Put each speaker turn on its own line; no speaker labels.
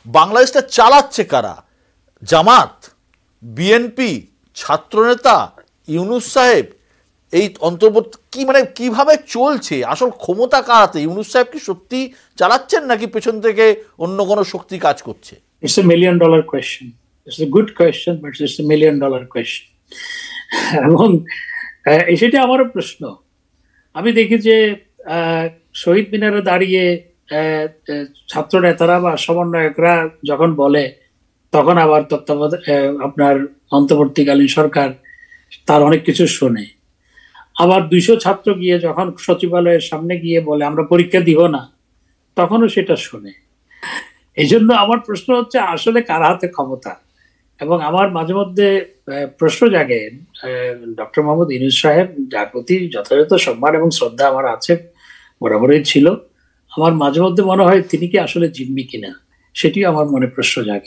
বাংলাদেশটা চালাচ্ছে কারা? জামাত, বিএনপি, ছাত্রনেতা, ইউনূস সাহেব, এই অন্তর্বর্তী কি মানে কিভাবে চলছে? আসল ক্ষমতা কারাতে? ইউনূস সাহেব কি সত্যি চালাচ্ছেন নাকি পেছন থেকে অন্য কোনো শক্তি কাজ করছে?
It's a $1 million question. It's a good question, but it's a $1 million question. এবং সেটা আমারও প্রশ্ন। আমি দেখি যে শহীদ মিনারে দাঁড়িয়ে ছাত্র নেতারা বা সমন্বয়করা যখন বলে, তখন আবার আপনার অন্তর্বর্তীকালীন সরকার তার অনেক কিছু শোনে। আবার 200 ছাত্র গিয়ে যখন সচিবালয়ের সামনে গিয়ে বলে আমরা পরীক্ষা দিব না, তখনও সেটা শোনে। এই জন্য আমার প্রশ্ন হচ্ছে আসলে কার হাতে ক্ষমতা। এবং আমার মাঝে মধ্যে প্রশ্ন জাগে, ডক্টর মোহাম্মদ ইউনূস সাহেব, যার প্রতি যথাযথ সম্মান এবং শ্রদ্ধা আমার আছে, বরাবরই ছিল, আমার মাঝে মধ্যে মনে হয় তিনি কি আসলে জিম্মি কিনা, সেটিও আমার মনে প্রশ্ন জাগে।